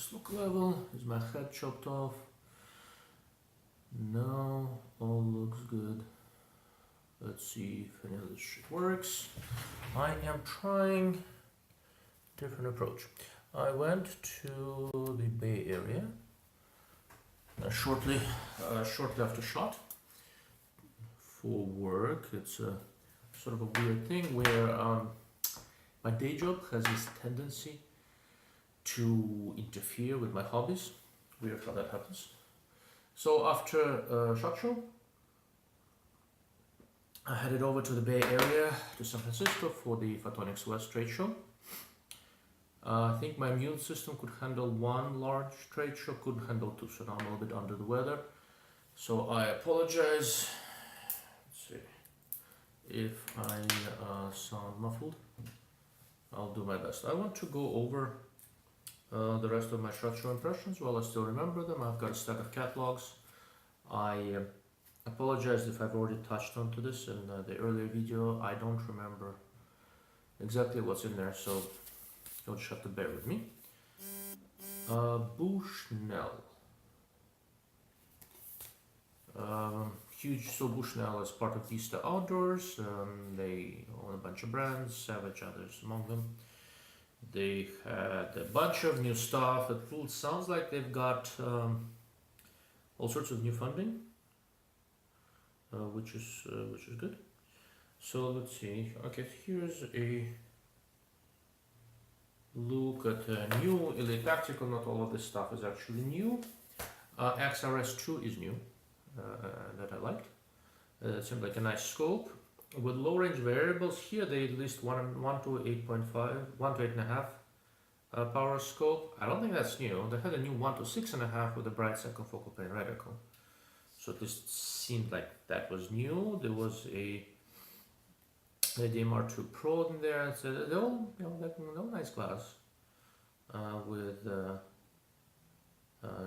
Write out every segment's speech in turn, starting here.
this look level? Is my head chopped off? No, all looks good. Let's see if any of this shit works. I am trying different approach. I went to the Bay Area shortly after shot for work. It's a sort of a weird thing where my day job has this tendency to interfere with my hobbies. Weird how that happens. So after SHOT Show, I headed over to the Bay Area, to San Francisco for the Photonics West trade show. I think my immune system could handle one large trade show, couldn't handle two, so now I'm a little bit under the weather. So I apologize. Let's see if I sound muffled. I'll do my best. I want to go over the rest of my SHOT Show impressions while I still remember them. I've got a stack of catalogs. I apologize if I've already touched onto this in the earlier video. I don't remember exactly what's in there, so you'll just have to bear with me. Bushnell. So Bushnell is part of Vista Outdoors. They own a bunch of brands, Savage others among them. They had a bunch of new stuff. It sounds like they've got all sorts of new funding, which is good. So let's see. Okay, here's a look at a new Elite Tactical. Not all of this stuff is actually new. XRS2 is new, that I liked. It seemed like a nice scope. With low range variables here, they list 1 to 8.5, 1 to 8.5 power scope. I don't think that's new. They had a new 1 to 6.5 with a bright second focal plane reticle. So at least seemed like that was new. There was a DMR2 Pro in there. So they're all, they're nice glass. With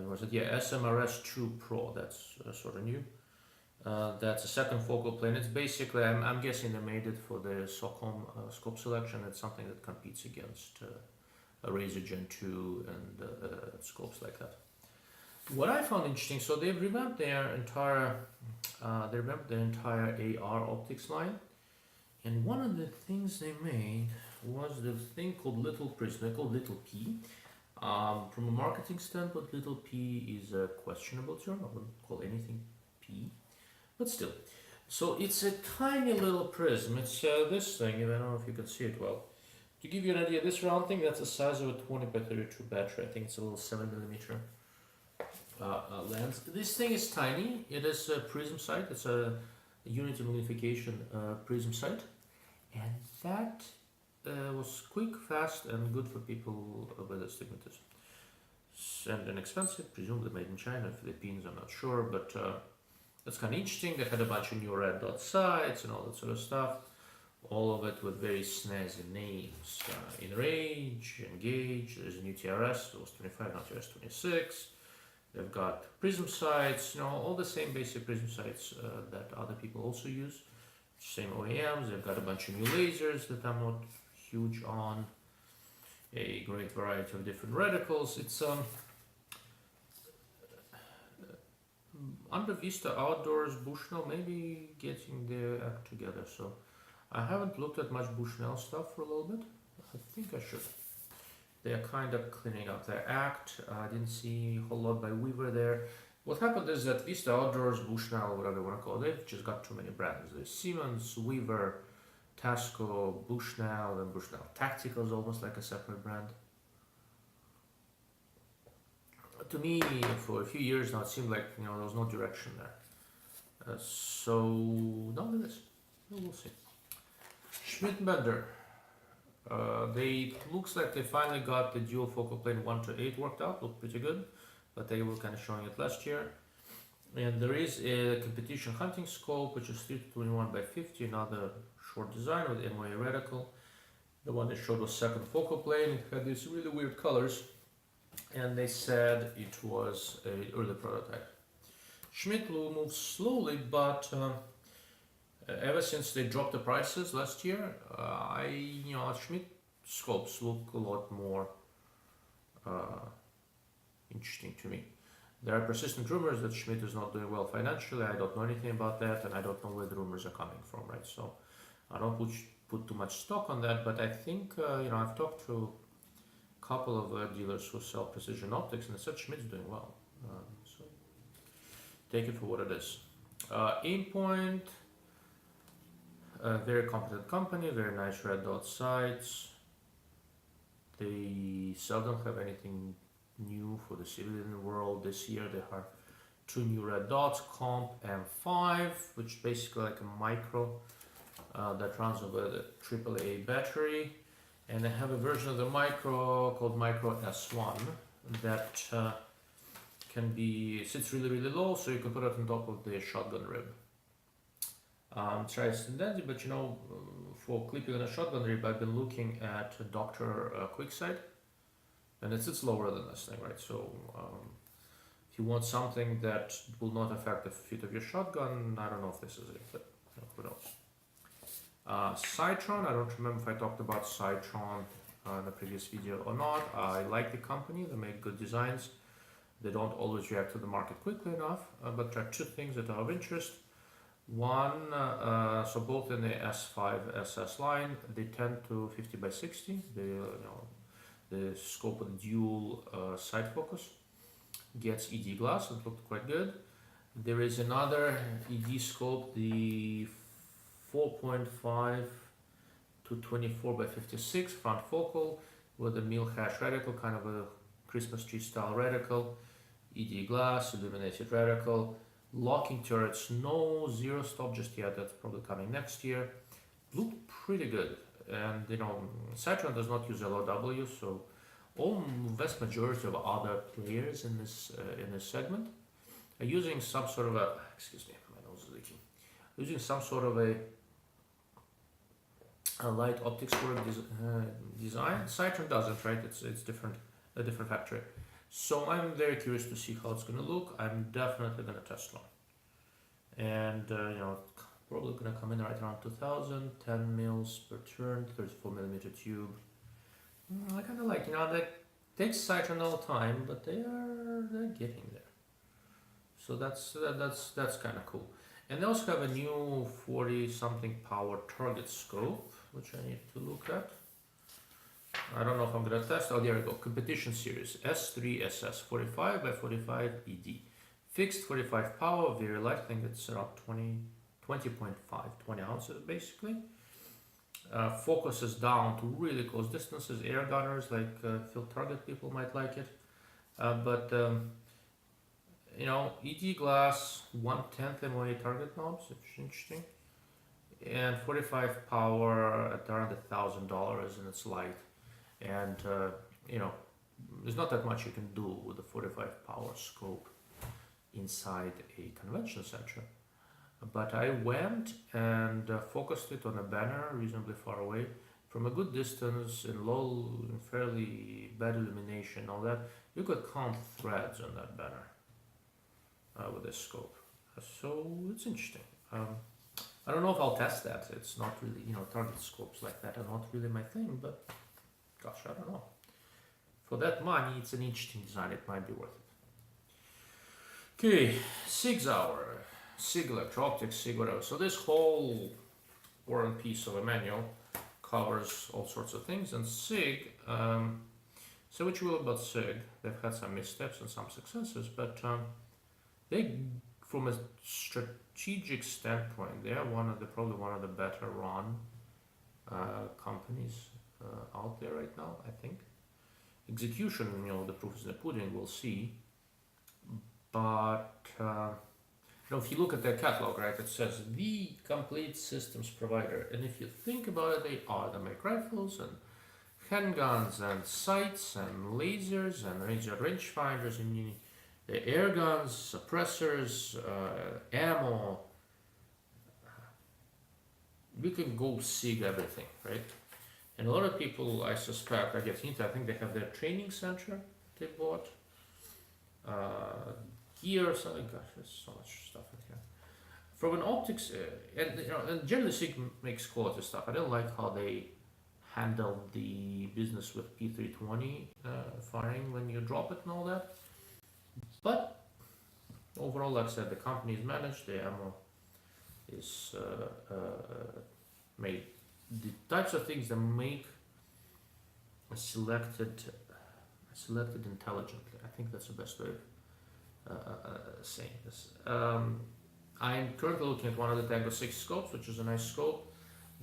was it? Yeah, SMRS2 Pro. That's sort of new. That's a second focal plane. It's basically, I'm guessing they made it for the SOCOM scope selection. It's something that competes against a Razor Gen 2 and scopes like that. What I found interesting, so they've revamped their entire AR optics line, and one of the things they made was the thing called Little Prism. They called Little P. From a marketing standpoint, Little P is a questionable term. I wouldn't call anything P. But still, so it's a tiny little prism. It's this thing, and I don't know if you can see it well. To give you an idea, this round thing, that's the size of a 20 by 32 battery. I think it's a little 7mm lens. This thing is tiny. It is a prism sight. It's a unity magnification prism sight. And that was quick, fast, and good for people with astigmatism. And inexpensive, presumably made in China, Philippines, I'm not sure, but that's kind of interesting. They had a bunch of new red dot sights and all that sort of stuff. All of it with very snazzy names. InRange, Engage, there's a new TRS, it was 25, now TRS 26. They've got prism sights, all the same basic prism sights that other people also use. Same OEMs, they've got a bunch of new lasers that I'm not huge on. A great variety of different reticles. It's under Vista Outdoors, Bushnell maybe getting their act together. So I haven't looked at much Bushnell stuff for a little bit. I think I should. They are kind of cleaning up their act. I didn't see a whole lot by Weaver there. What happened is that Vista Outdoors, Bushnell, whatever you want to call it, they've just got too many brands. There's Siemens, Weaver, Tasco, Bushnell, and Bushnell Tactical is almost like a separate brand. To me, for a few years now, it seemed like there was no direction there. So nonetheless, we'll see. Schmidt Bender. Looks like they finally got the dual focal plane 1 to 8 worked out. Looked pretty good, but they were kind of showing it last year. And there is a competition hunting scope, which is 3 to 21 by 50, another short design with MOA reticle. The one they showed was second focal plane. It had these really weird colors, and they said it was an early prototype. Schmidt will move slowly, but ever since they dropped the prices last year, Schmidt scopes look a lot more interesting to me. There are persistent rumors that Schmidt is not doing well financially. I don't know anything about that, and I don't know where the rumors are coming from, right? So I don't put too much stock on that, but I think, I've talked to a couple of dealers who sell precision optics, and they said Schmidt's doing well. So take it for what it is. Aimpoint, a very competent company, very nice red dot sights. They seldom have anything new for the civilian world. This year they have two new red dots, Comp M5, which is basically like a micro that runs over the AAA battery. And they have a version of the micro called Micro S1 that sits really, really low, so you can put it on top of the shotgun rib. Try Stendenzi, but for clipping on a shotgun rib, I've been looking at Dr. QuickSight, and it sits lower than this thing, right? So if you want something that will not affect the fit of your shotgun, I don't know if this is it, but who knows. Citron, I don't remember if I talked about Citron in the previous video or not. I like the company, they make good designs. They don't always react to the market quickly enough, but there are two things that are of interest. One, so both in the S5, SS line, they tend to 50x60. The scope of the dual side focus gets ED glass. It looked quite good. There is another ED scope, the 4.5 to 24x56 front focal with a Milhash reticle, kind of a Christmas tree style reticle, ED glass, illuminated reticle. Locking turrets, no zero stop just yet, that's probably coming next year. Looked pretty good. And Citron does not use LOW, so vast majority of other players in this segment are using some sort of excuse me, my nose is leaking. Using some sort of a light optics for design. Citron doesn't, right? It's different, a different factory. So I'm very curious to see how it's going to look. I'm definitely going to test one. And, probably going to come in right around 2000, 10 mils per turn, 34 millimeter tube. I kind of like, that takes Citron all the time, but they're getting there. So that's kind of cool. And they also have a new 40 something power target scope, which I need to look at. I don't know if I'm going to test. Oh, there we go. Competition series S3 SS 45x45 ED. Fixed 45 power, very light. I think it's around 20 ounces basically. Focuses down to really close distances. Air gunners like field target people might like it. ED glass, 1/10 MOA target knobs, which is interesting. And 45 power at around $1,000, and it's light. And there's not that much you can do with the 45 power scope inside a convention center. But I went and focused it on a banner reasonably far away from a good distance in fairly bad illumination, all that. You could count threads on that banner with this scope. So it's interesting. I don't know if I'll test that. It's not really, target scopes like that are not really my thing, but gosh, I don't know. For that money, it's an interesting design. It might be worth it. Okay, SIG Sauer, SIG Electro-Optics, SIG whatever. So this whole War and Peace of a manual covers all sorts of things. And SIG, so which will about SIG? They've had some missteps and some successes, but they, from a strategic standpoint, they are probably one of the better run companies out there right now, I think. Execution, the proof is in the pudding, we'll see. But if you look at their catalog, right, it says the complete systems provider. And if you think about it, they make rifles and handguns and sights and lasers and rangefinders and the air guns, suppressors, ammo. We can go SIG everything, right? And a lot of people, I suspect, I get hinted, I think they have their training center they bought. Gear or something, gosh, there's so much stuff in here. From an optics, and generally SIG makes quality stuff. I don't like how they handled the business with P320 firing when you drop it and all that. But overall, like I said, the company is managed, the ammo is made. The types of things that make selected intelligently. I think that's the best way of saying this. I'm currently looking at one of the Tango 6 scopes, which is a nice scope.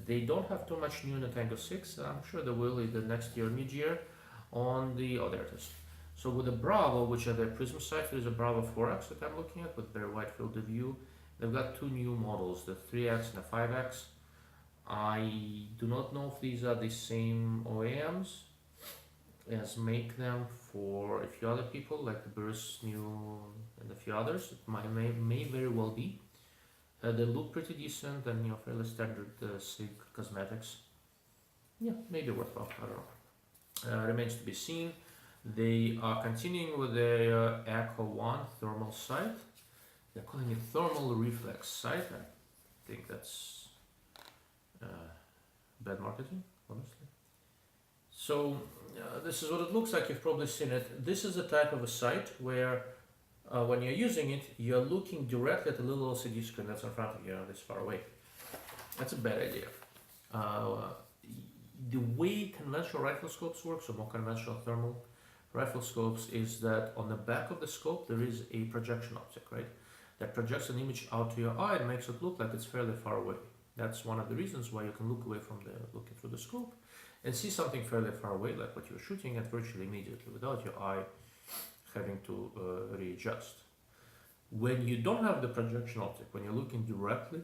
They don't have too much new in the Tango 6. I'm sure they will in the next year, mid-year, on the, oh, there it is. So with the Bravo, which are the Prism sights, there's a Bravo 4X that I'm looking at with very wide field of view. They've got two new models, the 3X and the 5X. I do not know if these are the same OEMs as make them for a few other people, like the Burris New and a few others. It may very well be. They look pretty decent and fairly standard SIG cosmetics. Yeah, maybe worthwhile. I don't know. Remains to be seen. They are continuing with their Echo 1 thermal sight. They're calling it thermal reflex sight. I think that's bad marketing, honestly. So this is what it looks like. You've probably seen it. This is a type of a sight where when you're using it, you're looking directly at a little LCD screen that's in front of you, this far away. That's a bad idea. The way conventional rifle scopes work, so more conventional thermal rifle scopes, is that on the back of the scope there is a projection optic, right? That projects an image out to your eye and makes it look like it's fairly far away. That's one of the reasons why you can look away from looking through the scope and see something fairly far away, like what you're shooting at, virtually immediately without your eye having to readjust. When you don't have the projection optic, when you're looking directly,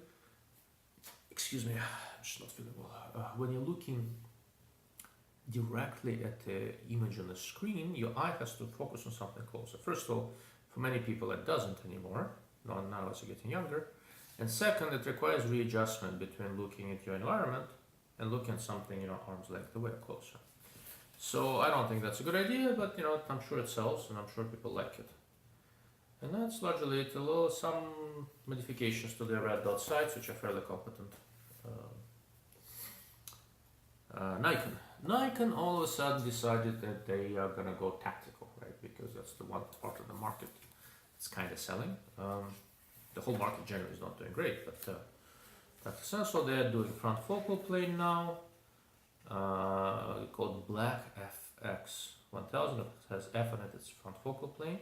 excuse me, I'm just not feeling well. When you're looking directly at the image on the screen, your eye has to focus on something closer. First of all, for many people it doesn't anymore, not now as you're getting younger. And second, it requires readjustment between looking at your environment and looking at something, arm's length away or closer. So I don't think that's a good idea, but I'm sure it sells and I'm sure people like it. And that's largely it. Some modifications to the red dot sights, which are fairly competent. Nikon all of a sudden decided that they are gonna go tactical, right? Because that's the one part of the market that's kind of selling. The whole market generally is not doing great, but that's so they're doing front focal plane now. Called Black FX 1000. It has F on it. It's front focal plane.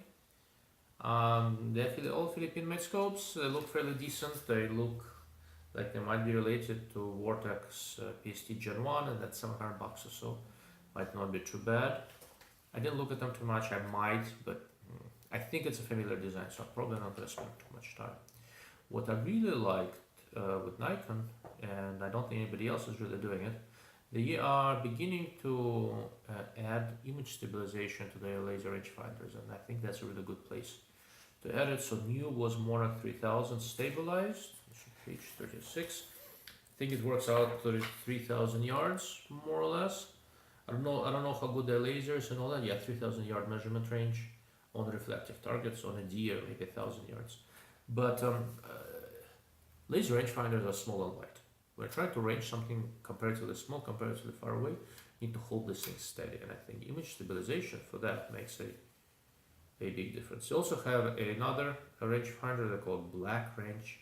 They're all Philippine-made scopes. They look fairly decent. They look like they might be related to Vortex PST Gen 1, and that's $700 or so. Might not be too bad. I didn't look at them too much. I might, but I think it's a familiar design, so I'm probably not going to spend too much time. What I really liked with Nikon, and I don't think anybody else is really doing it, they are beginning to add image stabilization to their laser rangefinders, and I think that's a really good place to add it. So new was Monarch 3000 stabilized, page 36. I think it works out 3,000 yards, more or less. I don't know how good their lasers and all that. Yeah, 3,000 yard measurement range on reflective targets. On a deer, maybe 1,000 yards. But laser rangefinders are small and light. We're trying to range something comparatively small, comparatively far away. You need to hold this thing steady, and I think image stabilization for that makes a big difference. You also have another rangefinder they call Black Range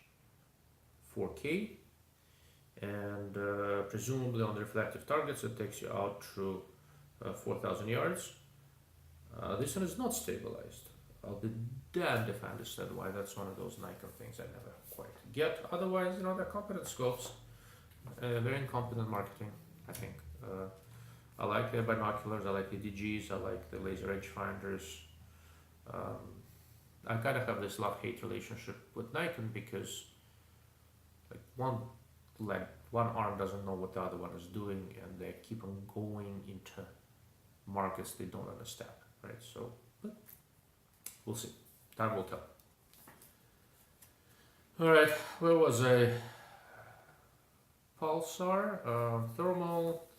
4K, and presumably on reflective targets it takes you out through 4,000 yards. This one is not stabilized. I'll be damned if I understand why. That's one of those Nikon things I never quite get. Otherwise, they're competent scopes. Very incompetent marketing, I think. I like their binoculars, I like the DGs, I like the laser rangefinders. I kind of have this love-hate relationship with Nikon because one arm doesn't know what the other one is doing, and they keep on going into markets they don't understand, right? So, but we'll see. Time will tell. All right, where was I? Pulsar, thermal,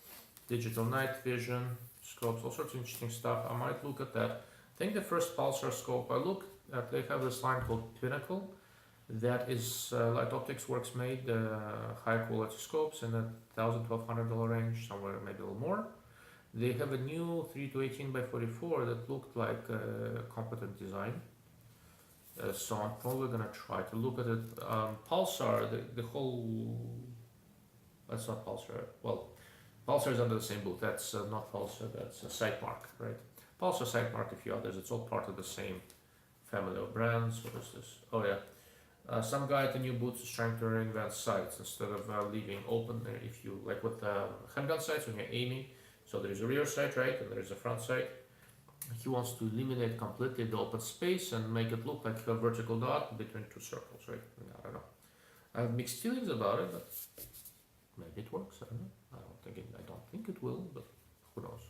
digital night vision, scopes, all sorts of interesting stuff. I might look at that. I think the first Pulsar scope I looked at, they have this line called Pinnacle. That is Light Optics Works made high quality scopes in the $1,000–1,200 range, somewhere maybe a little more. They have a new 3 to 18 by 44 that looked like a competent design. So I'm probably gonna try to look at it. Pulsar, the whole, that's not Pulsar. Well, Pulsar is under the same booth. That's not Pulsar. That's Sightmark, right? Pulsar, Sightmark, a few others. It's all part of the same family of brands. What is this? Oh yeah. Some guy at the new booth is trying to reinvent sights instead of leaving open. If you like with handgun sights when you're aiming, so there is a rear sight, right, and there is a front sight. He wants to eliminate completely the open space and make it look like a vertical dot between two circles, right? I don't know. I have mixed feelings about it, but maybe it works. I don't know. I don't think it will, but who knows?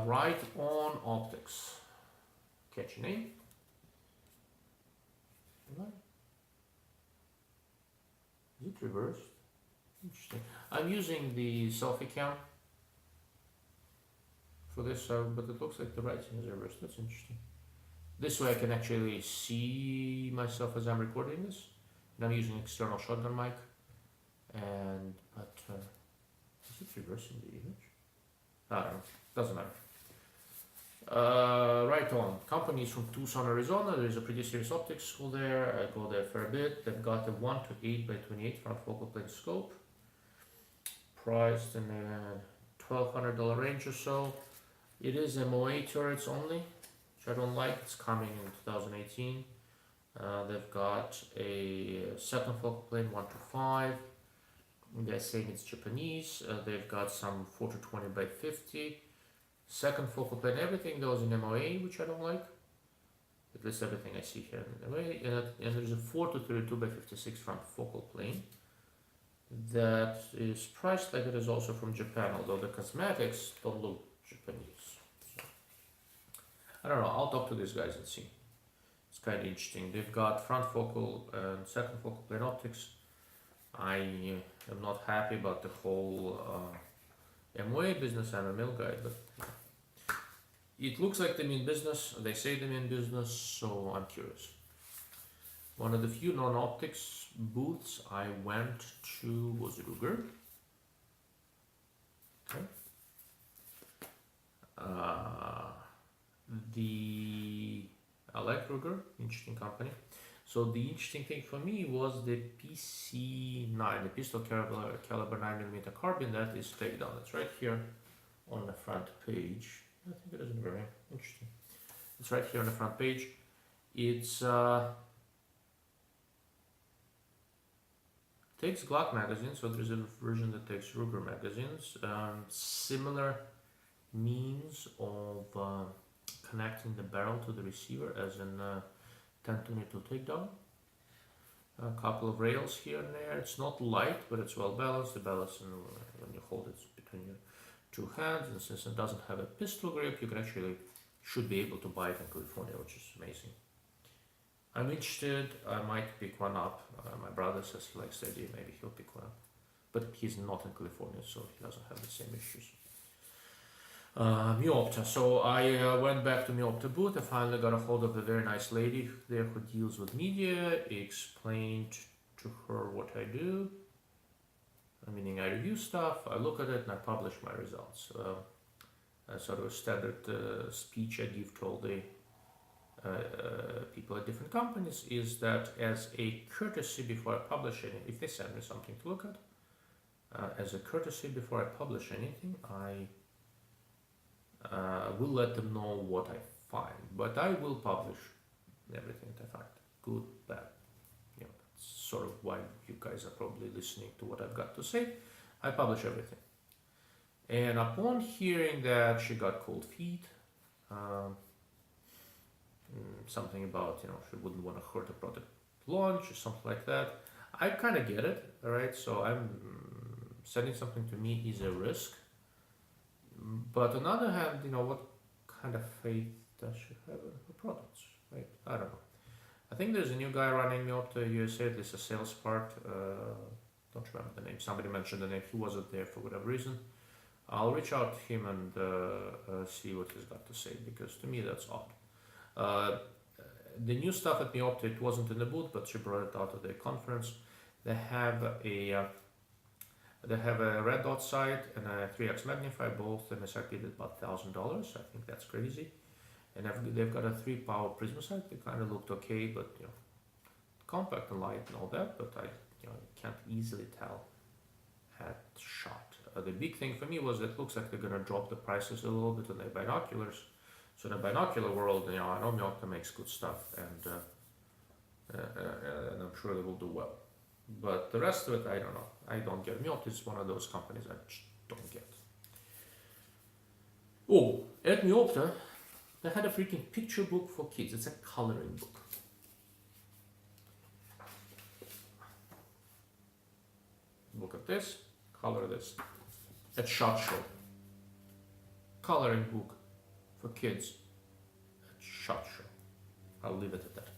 Right On Optics. Catchy name. Right. Is it reversed? Interesting. I'm using the selfie cam for this, but it looks like the writing is reversed. That's interesting. This way I can actually see myself as I'm recording this. And I'm using external shotgun mic. But is it reversing the image? I don't know. Doesn't matter. Right On. Company is from Tucson, Arizona. There's a pretty serious optics school there. I go there for a bit. They've got a 1 to 8 by 28 front focal plane scope. Priced in the $1,200 range or so. It is MOA turrets only, which I don't like. It's coming in 2018. They've got a second focal plane 1 to 5. They're saying it's Japanese. They've got some 4 to 20 by 50. Second focal plane, everything goes in MOA, which I don't like. At least everything I see here in MOA. And there's a 4 to 32 by 56 front focal plane that is priced like it is also from Japan, although the cosmetics don't look Japanese. So, I don't know, I'll talk to these guys and see. It's kind of interesting. They've got front focal and second focal plane optics. I am not happy about the whole MOA business. I'm a mill guy, but it looks like they mean business. They say they mean business, so I'm curious. One of the few non-optics booths I went to was Ruger. Okay. I like Ruger, interesting company. So the interesting thing for me was the PC9, the pistol caliber 9mm carbine that is takedown. It's right here on the front page. I think it is very interesting. It's right here on the front page. It's takes Glock magazines, so there's a version that takes Ruger magazines. Similar means of connecting the barrel to the receiver as in 1022 takedown. A couple of rails here and there. It's not light, but it's well balanced. The balance when you hold it between your two hands, and since it doesn't have a pistol grip, you can should be able to buy it in California, which is amazing. I'm interested. I might pick one up. My brother says he likes the idea. Maybe he'll pick one up, but he's not in California, so he doesn't have the same issues. Meopta. So I went back to Meopta booth. I finally got a hold of a very nice lady there who deals with media. Explained to her what I do. Meaning I review stuff, I look at it, and I publish my results. Sort of a standard speech I give to all the people at different companies is that as a courtesy before I publish anything, if they send me something to look at, as a courtesy before I publish anything, I will let them know what I find, but I will publish everything that I find, good, bad. You know, that's sort of why you guys are probably listening to what I've got to say. I publish everything. And upon hearing that she got cold feet, something about, she wouldn't want to hurt a product launch or something like that, I kind of get it, all right? So I'm sending something to me is a risk. But on the other hand, what kind of faith does she have in her products, right? I don't know. I think there's a new guy running Meopta USA, at least a sales part. Don't remember the name. Somebody mentioned the name. He wasn't there for whatever reason. I'll reach out to him and see what he's got to say, because to me that's odd. The new stuff at Meopta, it wasn't in the booth, but she brought it out at the conference. They have a red dot sight and a 3x magnify, both MSRP at about $1,000. I think that's crazy. And they've got a 3-power prism sight. They kind of looked okay, but compact and light and all that. But I can't easily tell at shot. The big thing for me was that it looks like they're gonna drop the prices a little bit on their binoculars. So in the binocular world, I know Meotka makes good stuff, and I'm sure they will do well. But the rest of it, I don't know. I don't get. Meotka is one of those companies I just don't get. Oh, at Meotka, they had a freaking picture book for kids. It's a coloring book. Look at this. Color this. At SHOT Show. Coloring book for kids at SHOT Show. I'll leave it at that.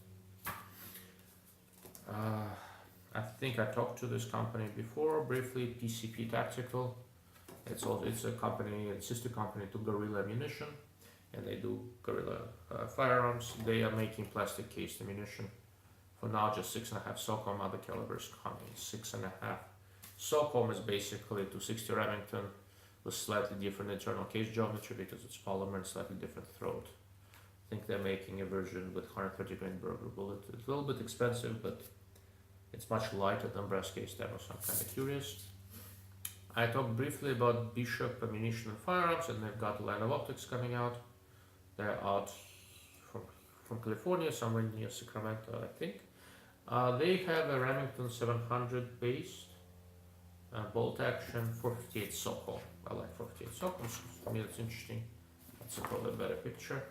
I think I talked to this company before briefly. PCP Tactical. It's a company, a sister company to Gorilla Ammunition, and they do Gorilla firearms. They are making plastic cased ammunition. For now, just 6.5 SOCOM. Other calibers coming 6.5. SOCOM is basically 260 Remington with slightly different internal case geometry because it's polymer and slightly different throat. I think they're making a version with 130 grain Berger bullet. It's a little bit expensive, but it's much lighter than brass case demo, so I'm kind of curious. I talked briefly about Bishop Ammunition and Firearms, and they've got a line of optics coming out. They're out from California, somewhere near Sacramento, I think. They have a Remington 700 based bolt action 458 SOCOM. I like 458 SOCOM, so for me that's interesting. That's probably a better picture.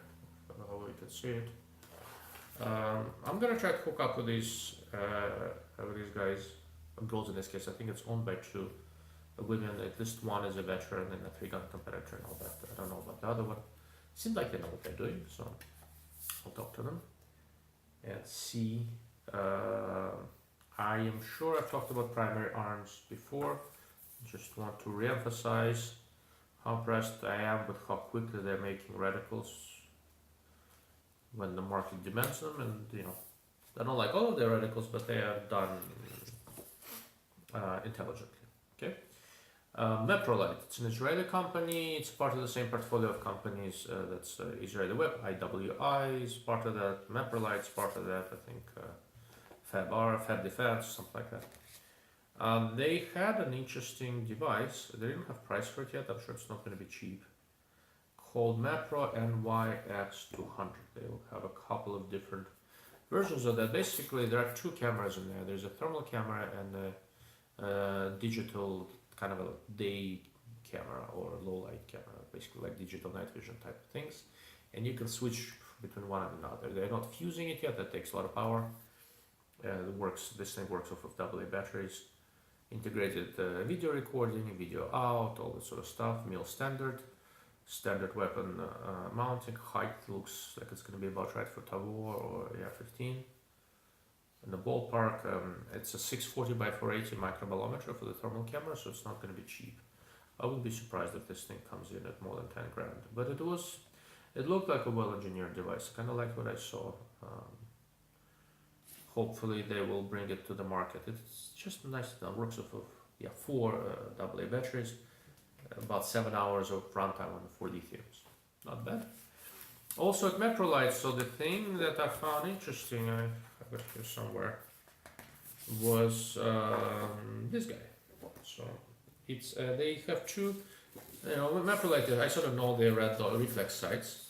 I don't know how you can see it. I'm gonna try to hook up with these guys, girls in this case. I think it's owned by two women. At least one is a veteran and a 3-gun competitor and all that. I don't know about the other one. Seems like they know what they're doing, so I'll talk to them and see. I am sure I've talked about Primary Arms before. Just want to re-emphasize how impressed I am with how quickly they're making reticles when the market demands them, and I don't like all of their reticles, but they are done intelligently. Okay. Meprolite, it's an Israeli company. It's part of the same portfolio of companies that's Israeli Web. IWI is part of that. Meprolite is part of that. I think Fab Defense, something like that. They had an interesting device. They didn't have price for it yet. I'm sure it's not going to be cheap. Called Mapro NYX200. They will have a couple of different versions of that. Basically, there are two cameras in there. There's a thermal camera and a digital kind of a day camera or a low light camera, basically like digital night vision type of things. And you can switch between one and another. They're not fusing it yet. That takes a lot of power. This thing works off of AA batteries. Integrated video recording, video out, all that sort of stuff. MIL standard weapon mounting. Height looks like it's going to be about right for Tavor or AR-15. In the ballpark, it's a 640 by 480 microbolometer for the thermal camera, so it's not going to be cheap. I wouldn't be surprised if this thing comes in at more than 10 grand. But it looked like a well-engineered device. Kind of like what I saw. Hopefully they will bring it to the market. It's just nice. It works off of 4 AA batteries, about 7 hours of runtime on the 4 lithiums. Not bad. Also at Meprolite, so the thing that I found interesting, I have it here somewhere, was this guy. So it's they have two, with Meprolite, I sort of know they red dot reflex sights.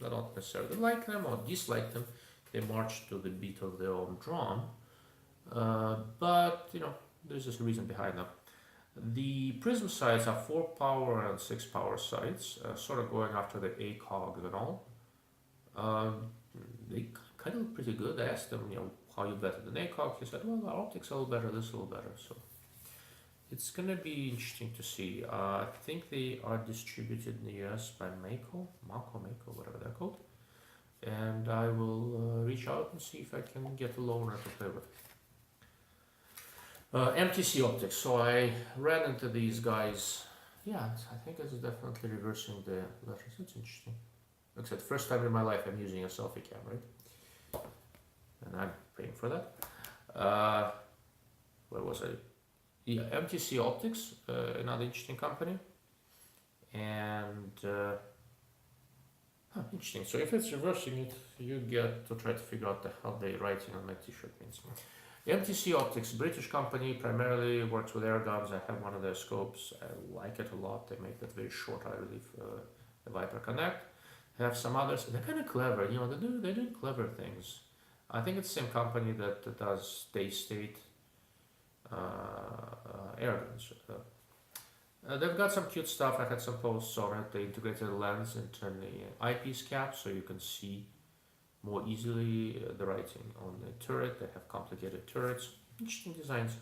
I don't necessarily like them or dislike them. They march to the beat of their own drum, but there's just a reason behind them. The prism sights are 4 power and 6 power sights, sort of going after the ACOG and all. They kind of look pretty good. I asked them, how you vetted an ACOG. He said, well, our optics are a little better, this a little better. So it's gonna be interesting to see. I think they are distributed in the US by Mako, whatever they're called. And I will reach out and see if I can get a loaner to play with. MTC Optics. So I ran into these guys. Yeah, I think this is definitely reversing the letters. It's interesting. Except first time in my life I'm using a selfie camera, right? And I'm paying for that. Where was I? Yeah, MTC Optics, another interesting company. And Huh, interesting. So if it's reversing it, you get to try to figure out the hell the writing on my t-shirt means. MTC Optics, British company, primarily works with air guns. I have one of their scopes. I like it a lot. They make that very short eye relief, the Viper Connect. Have some others. They're kind of clever. You know, they do clever things. I think it's the same company that does Day-State air guns. They've got some cute stuff. I had some posts on it. They integrated a lens into the eyepiece cap so you can see more easily the writing on the turret. They have complicated turrets. Interesting designs.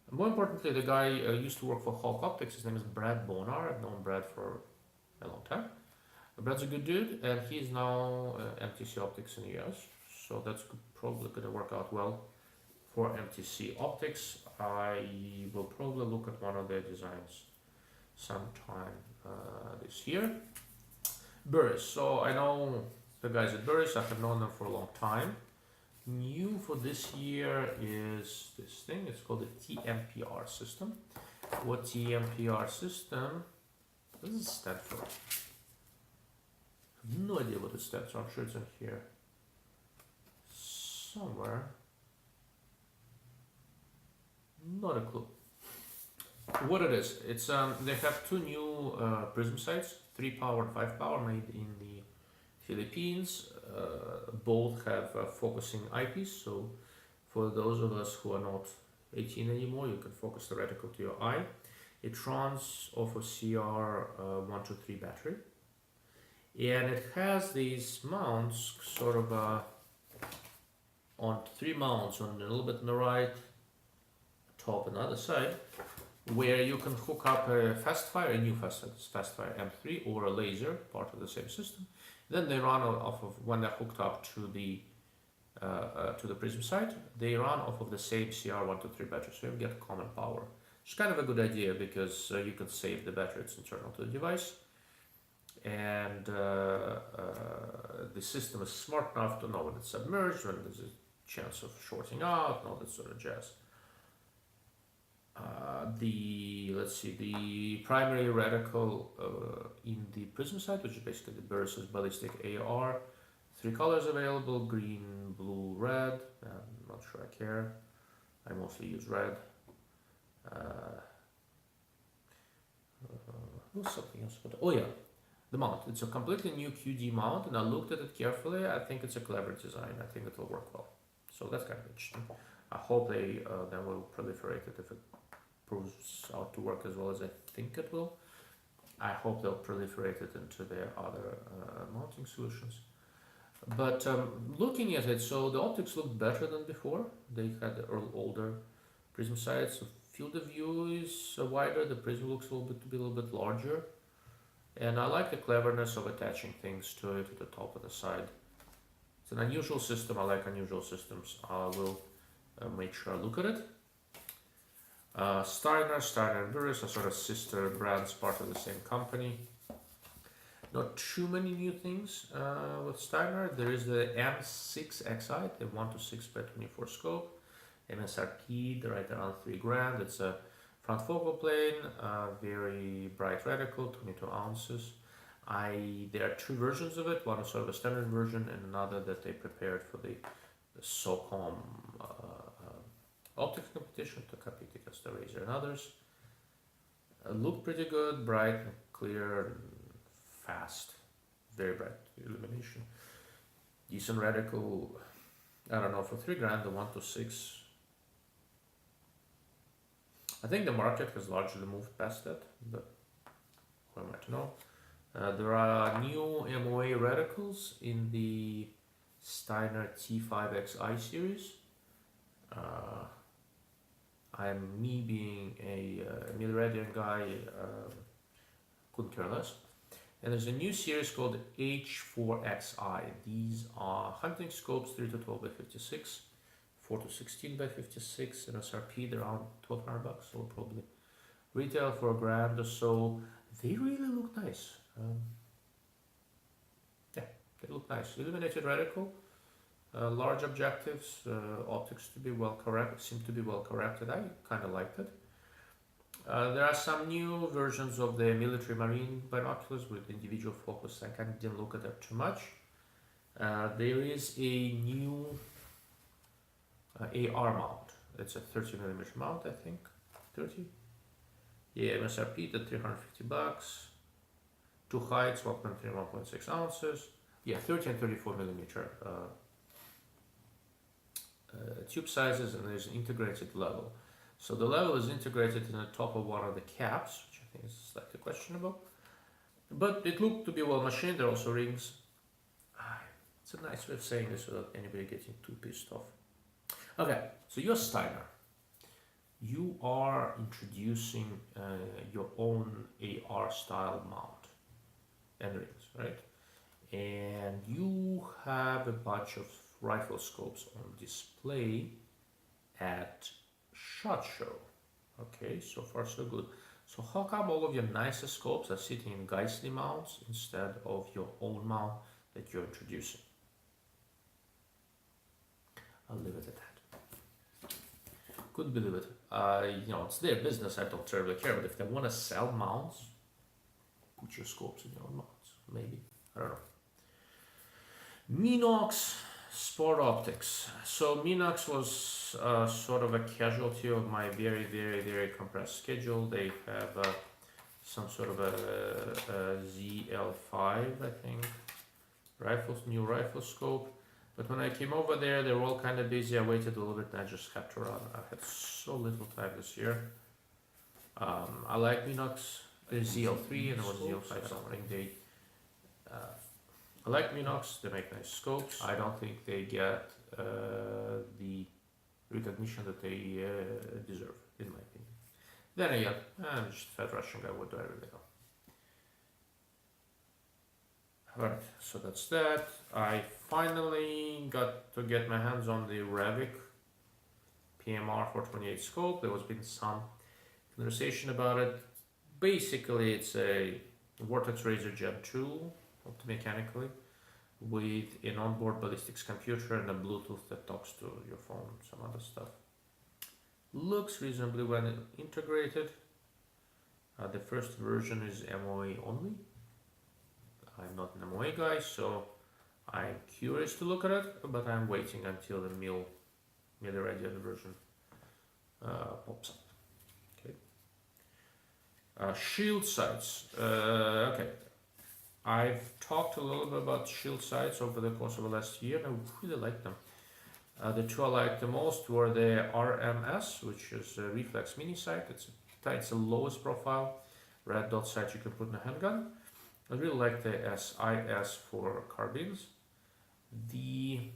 More importantly, the guy used to work for Hawk Optics. His name is Brad Bonar. I've known Brad for a long time. Brad's a good dude, and he's now MTC Optics in the US. So that's probably going to work out well for MTC Optics. I will probably look at one of their designs sometime this year. Burris. So I know the guys at Burris. I have known them for a long time. New for this year is this thing. It's called the TMPR system. What TMPR system? What does it stand for? I have no idea what it stands for. I'm sure it's in here somewhere. Not a clue. What it is? It's they have two new prism sights, 3 power and 5 power, made in the Philippines. Both have focusing eyepiece, so for those of us who are not 18 anymore, you can focus the reticle to your eye. It runs off a CR123 battery, and it has these mounts sort of on 3 mounts, on a little bit on the right, top and the other side, where you can hook up a Fastfire, a new Fastfire M3, or a laser, part of the same system. Then they run off of, when they're hooked up to the prism sight, they run off of the same CR123 battery, so you get common power. It's kind of a good idea because you can save the battery, it's internal to the device. And the system is smart enough to know when it's submerged, when there's a chance of shorting out, and all that sort of jazz. The primary reticle in the prism sight, which is basically the Burris ballistic AR, 3 colors available: green, blue, red. I'm not sure I care. I mostly use red. What's something else? Oh yeah, the mount. It's a completely new QD mount, and I looked at it carefully. I think it's a clever design. I think it'll work well. So that's kind of interesting. I hope they then will proliferate it if it proves out to work as well as I think it will. I hope they'll proliferate it into their other mounting solutions. But looking at it, so the optics looked better than before. They had the older prism sights. So field of view is wider. The prism looks to be a little bit larger. And I like the cleverness of attaching things to it at the top and the side. It's an unusual system. I like unusual systems. I will make sure I look at it. Steiner and Burris are sort of sister brands, part of the same company. Not too many new things with Steiner. There is the M6XI, the 1:6x24 scope. MSRP, right around $3,000. It's a front focal plane, very bright reticle, 22 ounces. There are 2 versions of it. One is sort of a standard version, and another that they prepared for the SOCOM optics competition to compete against the Razer and others. Look pretty good, bright, and clear, and fast, very bright illumination. Decent reticle. I don't know, for $3,000, the 1:6. I think the market has largely moved past that, but who am I to know? There are new MOA reticles in the Steiner T5XI series. Me being a Mid-Radian guy, couldn't care less. And there's a new series called H4XI. These are hunting scopes, 3-12x56, 4-16x56, and SRP around $1,200, so probably retail for $1,000 or so. They really look nice. Yeah, they look nice. Illuminated reticle. Large objectives, optics to be well corrected, seem to be well corrected. I kind of liked it. There are some new versions of the military marine binoculars with individual focus. I kind of didn't look at that too much. There is a new AR mount. It's a 30mm mount, I think. 30? Yeah, MSRP at $350. Two heights, 1.3 and 1.6 ounces. Yeah, 30 and 34mm tube sizes, and there's an integrated level. So the level is integrated in the top of one of the caps, which I think is slightly questionable. But it looked to be well machined. There are also rings. It's a nice way of saying this without anybody getting too pissed off. Okay, so you're Steiner. You are introducing your own AR style mount and rings, right? And you have a bunch of rifle scopes on display at SHOT Show. Okay, so far so good. So how come all of your nicest scopes are sitting in Geissele mounts instead of your own mount that you're introducing? I'll leave it at that. Couldn't believe it. It's their business. I don't terribly care. But if they want to sell mounts, put your scopes in your own mounts. Maybe. I don't know. Minox Sport Optics. So Minox was sort of a casualty of my very, very, very compressed schedule. They have some sort of a ZL5, I think, new rifle scope. But when I came over there, they were all kind of busy. I waited a little bit and I just kept around. I had so little time this year. I like Minox. There's ZL3 and there was ZL5 something. I like Minox. They make nice scopes. I don't think they get the recognition that they deserve, in my opinion. Then again, I'm just a fat Russian guy. What do I really know? Alright, so that's that. I finally got to get my hands on the Ravic PMR 428 scope. There was been some conversation about it. Basically, it's a Vortex Razor Gem 2 optomechanically with an onboard ballistics computer and a Bluetooth that talks to your phone, some other stuff. Looks reasonably well integrated. The first version is MOA only. I'm not an MOA guy, so I'm curious to look at it, but I'm waiting until the mill-irradiated version pops up. Okay. Shield sights. Okay. I've talked a little bit about shield sights over the course of the last year, and I really like them. The two I liked the most were the RMS, which is a reflex mini sight. It's the lowest profile red dot sight you can put in a handgun. I really like the SIS for carbines. The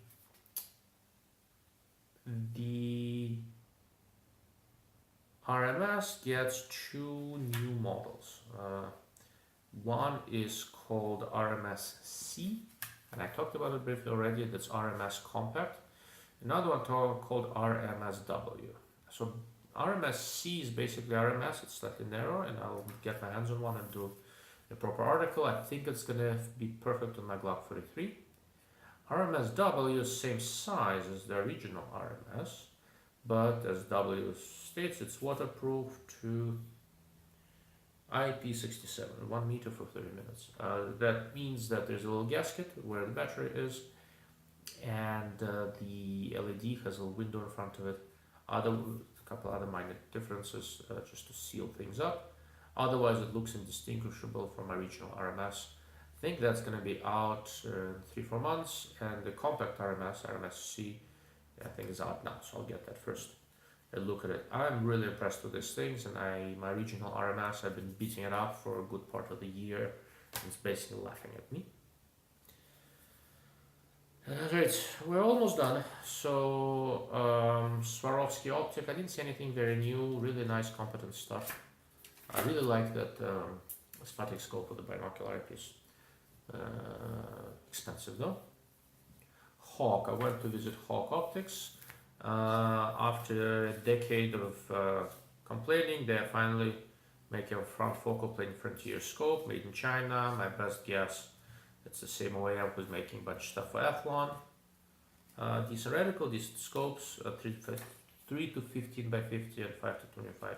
RMS gets two new models. One is called RMS-C, and I talked about it briefly already. That's RMS Compact. Another one called RMS-W. So RMS-C is basically RMS. It's slightly narrow, and I'll get my hands on one and do a proper article. I think it's gonna be perfect on my Glock 43. RMS-W is same size as the original RMS, but as W states, it's waterproof to IP67, 1 meter for 30 minutes. That means that there's a little gasket where the battery is, and the LED has a little window in front of it. A couple other minor differences just to seal things up. Otherwise, it looks indistinguishable from my original RMS. I think that's going to be out in 3-4 months, and the compact RMS-C, I think is out now, so I'll get that first. A look at it. I'm really impressed with these things, and my original RMS, I've been beating it up for a good part of the year, and it's basically laughing at me. Right, we're almost done. So Swarovski Optic, I didn't see anything very new, really nice competent stuff. I really like that Sphatic scope with the binocular eyepiece. Expensive though. Hawk, I went to visit Hawk Optics. After a decade of complaining, they are finally making a front focal plane Frontier scope made in China. My best guess, it's the same way I was making a bunch of stuff for Athlon. Decent reticle, decent scopes, 3 to 15 by 50 and 5 to 25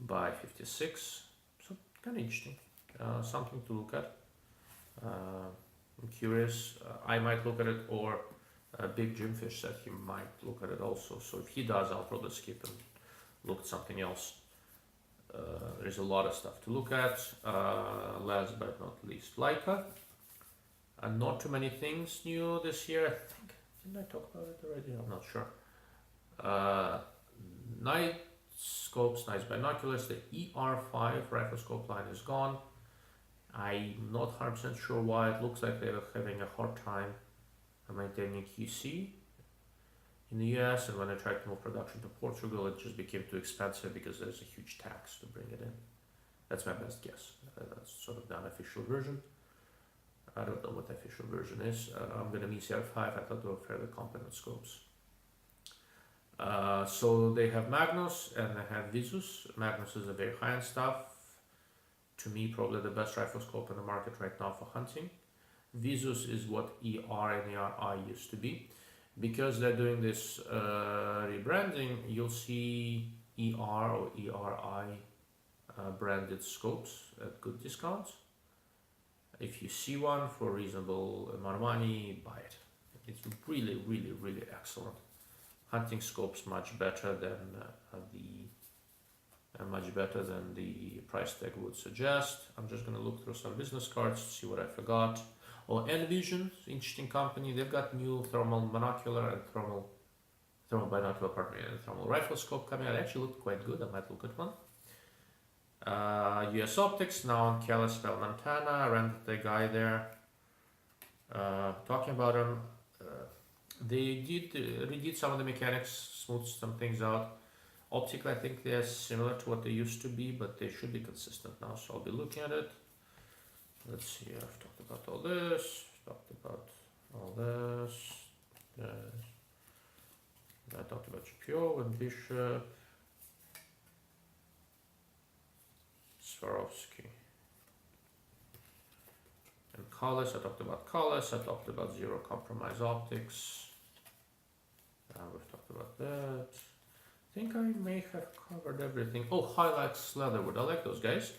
by 56. So kind of interesting, something to look at. I'm curious. I might look at it, or Big Jim Fish said he might look at it also. So if he does, I'll probably skip and look at something else. There's a lot of stuff to look at. Last but not least, Leica. Not too many things new this year. I think, didn't I talk about it already? I'm not sure. Night scopes, nice binoculars. The ER5 rifle scope line is gone. I'm not 100% sure why. It looks like they're having a hard time maintaining QC in the US, and when I tried to move production to Portugal, it just became too expensive because there's a huge tax to bring it in. That's my best guess. That's sort of the unofficial version. I don't know what the official version is. I'm going to be CR5. I thought they were fairly competent scopes. So they have Magnus and they have Visus. Magnus is a very high-end stuff. To me, probably the best rifle scope in the market right now for hunting. Visus is what ER and ERI used to be. Because they're doing this rebranding, you'll see ER or ERI branded scopes at good discounts. If you see one for a reasonable amount of money, buy it. It's really, really, really excellent. Hunting scopes much better than the price tag would suggest. I'm just going to look through some business cards to see what I forgot. Oh, Envision, interesting company. They've got new thermal monocular and thermal binocular, and thermal rifle scope coming out. It actually looked quite good. I might look at one. US Optics, now on Kalispell, Montana. I ran the guy there. Talking about them. They redid some of the mechanics, smoothed some things out. Optically, I think they're similar to what they used to be, but they should be consistent now, so I'll be looking at it. Let's see, I've talked about all this, I talked about GPO and Bishop, Swarovski, and Collis. I talked about Collis, I talked about Zero Compromise Optics, we've talked about that. I think I may have covered everything. Oh, Hilux Leatherwood, I like those guys.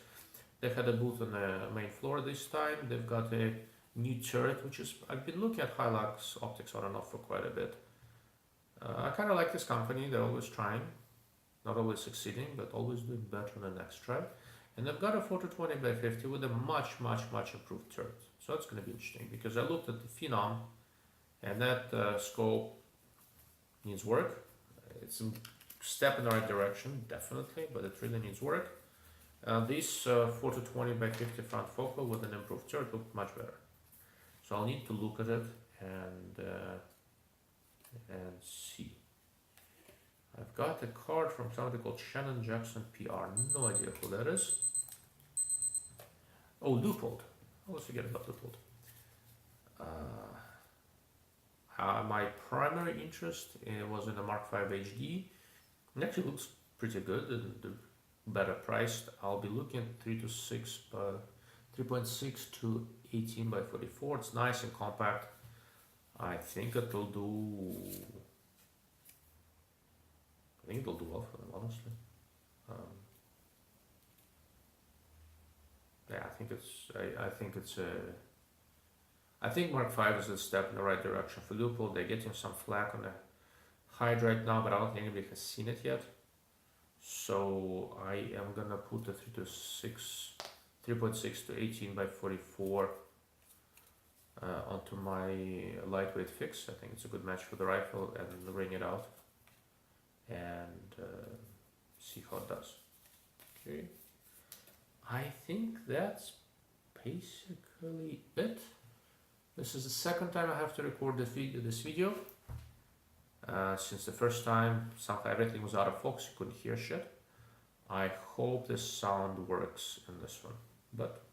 They had a booth on the main floor this time. They've got a new turret, which is, I've been looking at Hilux Optics on and off for quite a bit. I kind of like this company. They're always trying, not always succeeding, but always doing better on the next try. And they've got a 420x50 with a much improved turret. So that's going to be interesting, because I looked at the Phenom, and that scope needs work. It's a step in the right direction, definitely, but it really needs work. This 420x50 front focal with an improved turret looked much better. So I'll need to look at it and see. I've got a card from somebody called Shannon Jackson PR. No idea who that is. Oh, Leupold. I always forget about Leupold. My primary interest was in the Mark V HD. It actually looks pretty good and better priced. I'll be looking at 3.6 to 18x44. It's nice and compact. I think it'll do well for them, honestly. Yeah, I think Mark V is a step in the right direction for Leupold. They're getting some flack on the hide right now, but I don't think anybody has seen it yet. So I am gonna put the 3.6 to 18x44 onto my lightweight fix. I think it's a good match for the rifle, and ring it out and see how it does. Okay, I think that's basically it. This is the second time I have to record this video. Since the first time somehow everything was out of focus, you couldn't hear shit. I hope the sound works in this one, but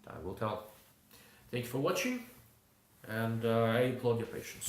I will tell. Thank you for watching, and I applaud your patience.